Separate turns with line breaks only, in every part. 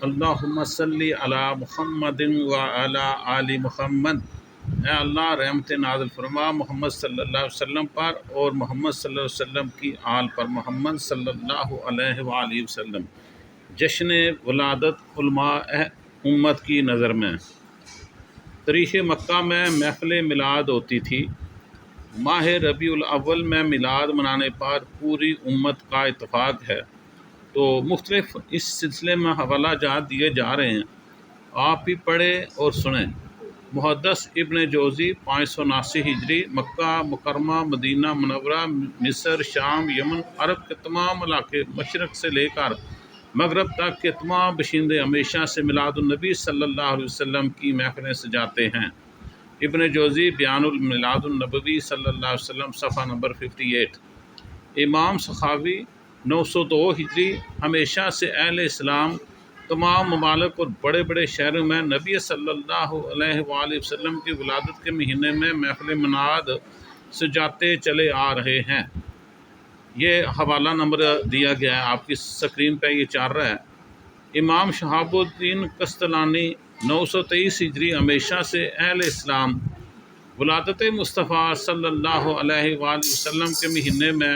اللہم صلی علی محمد و علی آل محمد۔ اے اللہ رحمت نازل فرما محمد صلی اللہ علیہ وسلم پر اور محمد صلی اللہ علیہ وسلم کی آل پر، محمد صلی اللہ علیہ وآلہ وسلم۔ جشن ولادت علماء امت کی نظر میں تاریخ مکہ میں محفل میلاد ہوتی تھی۔ ماہ ربیع الاول میں میلاد منانے پر پوری امت کا اتفاق ہے، تو مختلف اس سلسلے میں حوالہ جات دیے جا رہے ہیں، آپ بھی پڑھیں اور سنیں۔ محدث ابن جوزی 579 ہجری، مکہ مکرمہ، مدینہ منورہ، مصر، شام، یمن، عرب کے تمام علاقے، مشرق سے لے کر مغرب تک کے تمام باشندے ہمیشہ سے میلاد النبی صلی اللہ علیہ وسلم کی محفلیں سجاتے ہیں۔ ابن جوزی بیان المیلاد النبوی صلی اللہ علیہ وسلم، صفحہ نمبر 58۔ امام سخاوی 902 ہجری، ہمیشہ سے اہل اسلام تمام ممالک اور بڑے بڑے شہروں میں نبی صلی اللہ علیہ وآلہ وسلم کی ولادت کے مہینے میں محفل میلاد سجاتے چلے آ رہے ہیں۔ یہ حوالہ نمبر دیا گیا ہے، آپ کی سکرین پہ یہ چل رہا ہے۔ امام شہاب الدین قسطلانی 923 ہجری، ہمیشہ سے اہل اسلام ولادت مصطفیٰ صلی اللہ علیہ وآلہ وسلم کے مہینے میں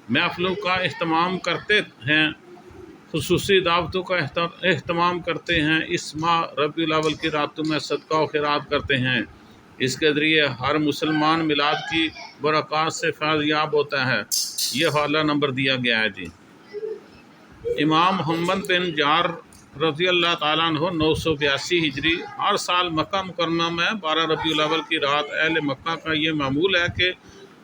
محفلوں کا اہتمام کرتے ہیں، خصوصی دعوتوں کا اہتمام کرتے ہیں۔ اس ماہ ربیع الاول کی راتوں میں صدقہ و خیرات کرتے ہیں، اس کے ذریعے ہر مسلمان میلاد کی برکات سے فیض یاب ہوتا ہے۔ یہ حوالہ نمبر دیا گیا ہے جی۔ امام محمد بن جعفر رضی اللہ تعالیٰ عنہ 982 ہجری، ہر سال مکہ مکرمہ میں 12 ربیع الاول کی رات اہل مکہ کا یہ معمول ہے کہ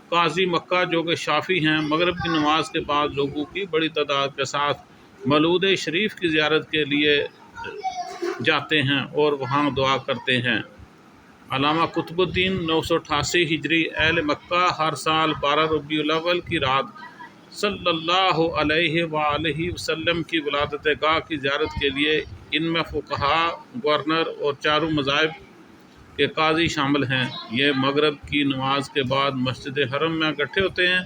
قاضی مکہ جو کہ شافعی ہیں، مغرب کی نماز کے بعد لوگوں کی بڑی تعداد کے ساتھ مولود شریف کی زیارت کے لیے جاتے ہیں اور وہاں دعا کرتے ہیں۔ علامہ قطب الدین 988 ہجری، اہل مکہ ہر سال 12 ربیع الاول کی رات صلی اللہ علیہ وآلہ وسلم کی ولادت گاہ کی زیارت کے لیے، ان میں فقہا، گورنر اور چاروں مذاہب کے قاضی شامل ہیں۔ یہ مغرب کی نماز کے بعد مسجد حرم میں اکٹھے ہوتے ہیں۔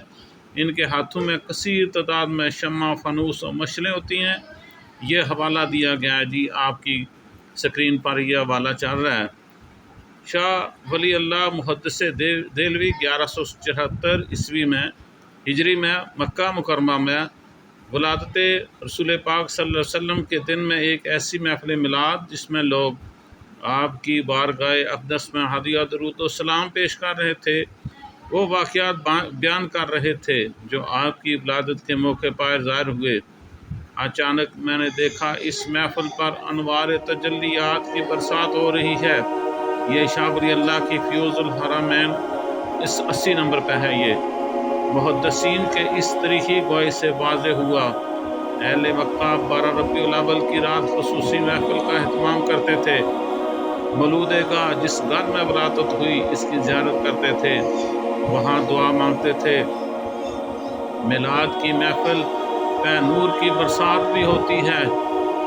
ان کے ہاتھوں میں کثیر تعداد میں شمع، فانوس اور مشعلیں ہوتی ہیں۔ یہ حوالہ دیا گیا ہے جی، آپ کی سکرین پر یہ حوالہ چل رہا ہے۔ شاہ ولی اللہ محدث دہلوی 1174 عیسوی میں ہجری میں مکہ مکرمہ میں ولادت رسول پاک صلی اللہ علیہ وسلم کے دن میں ایک ایسی محفل میلاد جس میں لوگ آپ کی بارگاہ اقدس میں ہدیہ درود و سلام پیش کر رہے تھے، وہ واقعات بیان کر رہے تھے جو آپ کی ولادت کے موقع پر ظاہر ہوئے۔ اچانک میں نے دیکھا اس محفل پر انوار تجلیات کی برسات ہو رہی ہے۔ یہ شاہ ولی اللہ کی فیوز الحرمین 80 نمبر پہ ہے۔ یہ محدثین کے اس تاریخی گواہی سے واضح ہوا، اہل مکہ 12 ربیع الاول کی رات خصوصی محفل کا اہتمام کرتے تھے۔ مولود گاہ جس گھر میں ولادت ہوئی اس کی زیارت کرتے تھے، وہاں دعا مانگتے تھے۔ میلاد کی محفل پہ نور کی برسات بھی ہوتی ہے،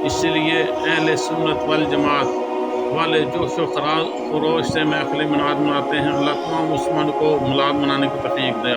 اس لیے اہل سنت والجماعت والے جوش و خروش سے محفل میلاد مناتے ہیں۔ اللہ تمام مسلمان کو میلاد منانے کی توفیق دے۔